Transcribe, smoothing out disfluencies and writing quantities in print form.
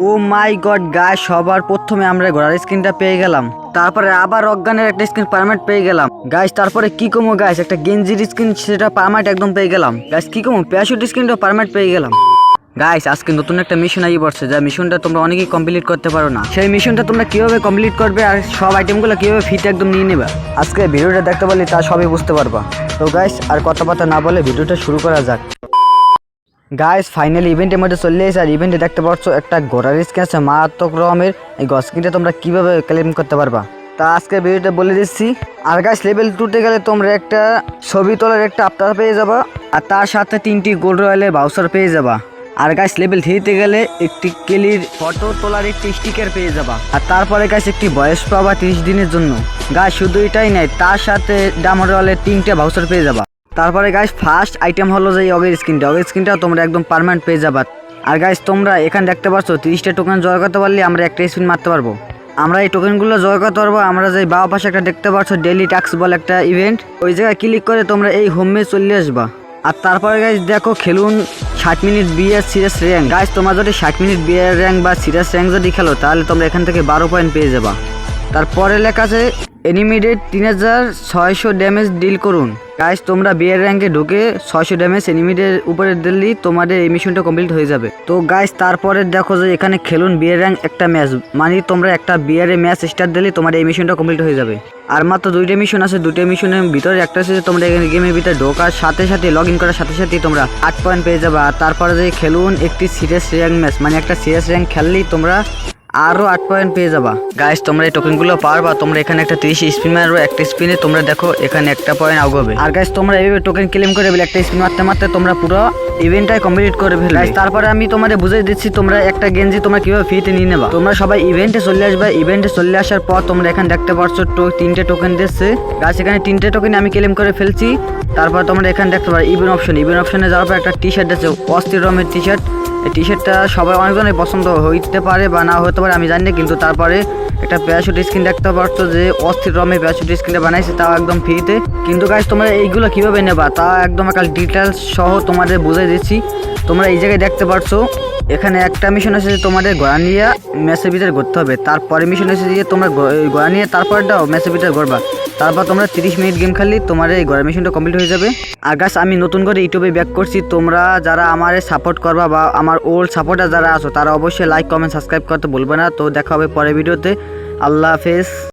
ও মাই god guys, সবার প্রথমে আমরা ঘোড়ার স্কিনটা পেয়ে গেলাম, তারপরে আবার অজ্ঞানের একটা স্কিন পার্মানেন্ট পেয়ে গেলাম গাইস। তারপরে কি কমো গাইস, একটা গেঞ্জির স্কিন সেটা পার্মানেন্ট একদম পেয়ে গেলাম গাইস। কি কমো প্যারাশুট স্কিনটা পার্মানেন্ট পেয়ে গেলাম গাইস। আজকে নতুন একটা মিশন আই পড়ছে, যা মিশনটা তোমরা অনেকেই কমপ্লিট করতে পারো না। সেই মিশনটা তোমরা কিভাবে কমপ্লিট করবে আর সব আইটেমগুলো কিভাবে ফিতে একদম নিয়ে নেবে, আজকে ভিডিওটা দেখতে পারলে তা সবই বুঝতে পারবা। তো গাইস আর কথাবার্তা না বলে ভিডিওটা শুরু করা যাক। গাইস ফাইনালি ইভেন্টের মধ্যে চলে এসেছে, আর ইভেন্টে দেখতে পাচ্ছ একটা ঘোড়ার স্কিন আছে মারাত্মক রকমের। এই স্কিনটা তোমরা কিভাবে ক্লেম করতে পারবা তা আজকে ভিডিওটা বলে দিচ্ছি। আর গাইস লেভেল 2তে গেলে তোমরা একটা ছবি তোলার একটা আফতার পেয়ে যাবা, আর তার সাথে 3টি গোল্ড রয়্যালের ভাউচার পেয়ে যাবা। আর গাইস লেভেল 3তে গেলে একটি কেলির ফটো তোলার একটি স্টিকার পেয়ে যাবা। আর তারপরে গাইস একটি বয়স পাবা 30 দিনের জন্য। গাইস শুধু এটাই নয়, তার সাথে ডায়মন্ড রয়্যালের 3টে ভাউচার পেয়ে যাবা। তারপরে গাইস ফার্স্ট আইটেম হলো যে অগের স্কিনটা তোমরা একদম পার্মানেন্ট পেয়ে যাবা। আর গাইস তোমরা এখানে দেখতে পাচ্ছ 30টা টোকেন জয় করতে পারলে আমরা একটা স্পিন মারতে পারবো। আমরা এই টোকেনগুলো জয় করতে পারবো। আমরা যে বাবা পাশে একটা দেখতে পাচ্ছ ডেইলি টাস্ক বলে একটা ইভেন্ট, ওই জায়গায় ক্লিক করে তোমরা এই হোমে চলে আসবা। আর তারপরে গাইস দেখো খেলুন 60 minute BS serious rank. Guys তোমরা যদি 60 মিনিট বিএর র্যাঙ্ক বা সিরিয়াস র্যাঙ্ক যদি খেলো তাহলে তোমরা এখান থেকে 12 পয়েন্ট পেয়ে যাবা। তারপরে লেখা আছে এনিমিডেট 3600 ড্যামেজ ডিল করুন। গাইস তোমরা বিয়ার র্যাঙ্কে ঢুকে 600 ড্যামেজ এনিমিডের উপরে দিলেই তোমাদের এই মিশনটা কমপ্লিট হয়ে যাবে। তো গাইস তারপরে দেখো যে এখানে খেলুন বিয়ার র্যাঙ্ক একটা ম্যাচ, মানে তোমরা একটা বিয়ারে ম্যাচ স্টার্ট দিলে তোমার এই মিশনটা কমপ্লিট হয়ে যাবে। আর মাত্র 2টা মিশন আছে, 2টা মিশনের ভিতরে একটা আছে তোমরা এখানে গেমের ভিতরে ঢোকার সাথে সাথে লগ ইন করার সাথে সাথেই তোমরা 8 পয়েন্ট পেয়ে যাবে। আর তারপরে যে খেলুন একটি সিরিয়াস র্যাঙ্ক ম্যাচ, মানে একটা সিরিয়াস র্যাঙ্ক খেললেই তোমরা আরো 8 পয়েন্ট পেয়ে যাবা। গাইস তোমরা এই টোকেনগুলো পারবা, তোমরা এখানে একটা 30 স্পিন মারবে, একটা স্পিনে তোমরা দেখো এখানে একটা পয়েন্ট আগাবে। আর গাইস তোমরা এইভাবে টোকেন ক্লেম করে ফেলে একটা স্পিন মারতে মারতে তোমরা পুরো ইভেন্টটাই কমপ্লিট করে ফেলবে। গাইস তারপরে আমি তোমাদের বুঝিয়ে দিচ্ছি তোমরা একটা গেঞ্জি তোমরা কিভাবে ফ্রিতে নিয়ে নেবা। তোমরা সবাই ইভেন্টে চলে আসবে, ইভেন্টে চলে আসার পর তোমরা এখানে দেখতে পাচ্ছ 3টে টোকেন দিচ্ছে। গাইস এখানে 3টে টোকেন আমি ক্লেম করে ফেলছি। তারপর তোমরা এখানে দেখতে পারো ইভেন্ট অপশনে যাওয়ার পর একটা টি শার্ট আছে, অস্থির রকমের টি শার্ট। এই টি শার্টটা সবাই অনেকজনই পছন্দ হইতে পারে বা না হতে পারে আমি জানি না, কিন্তু তারপরে একটা প্যারাশুট স্কিন দেখতে পারতো যে অস্থির রকমের প্যারাশুট স্কিনটা বানাইছে, তাও একদম ফ্রিতে। কিন্তু গাইস তোমরা এইগুলো কিভাবে নেবা তা একদম একটা ডিটেলস সহ তোমাদের বুঝিয়ে দিচ্ছি। তোমরা এই জায়গায় দেখতে পারছো এখানে একটা মিশন আছে যে তোমাদের ঘোড়া নিয়ে ম্যাচের ভিতরে ঘুরতে হবে। তারপরে মিশন আছে যে তোমরা ঘোড়া নিয়ে তারপরটাও ম্যাচের ভিতরে ঘুরবা। তারপর তোমরা 30 মিনিট গেম খেললে তোমার এই ঘোড়ার মিশনটা কমপ্লিট হয়ে যাবে। আর গাইস আমি নতুন করে ইউটিউবে ব্যাক করছি, তোমরা যারা আমার সাপোর্ট করবা বা আমার ওল্ড সাপোর্টার যারা আছো তারা অবশ্যই লাইক কমেন্ট সাবস্ক্রাইব করতে ভুলবে না। তো দেখা হবে পরের ভিডিওতে। আল্লাহ হাফেজ।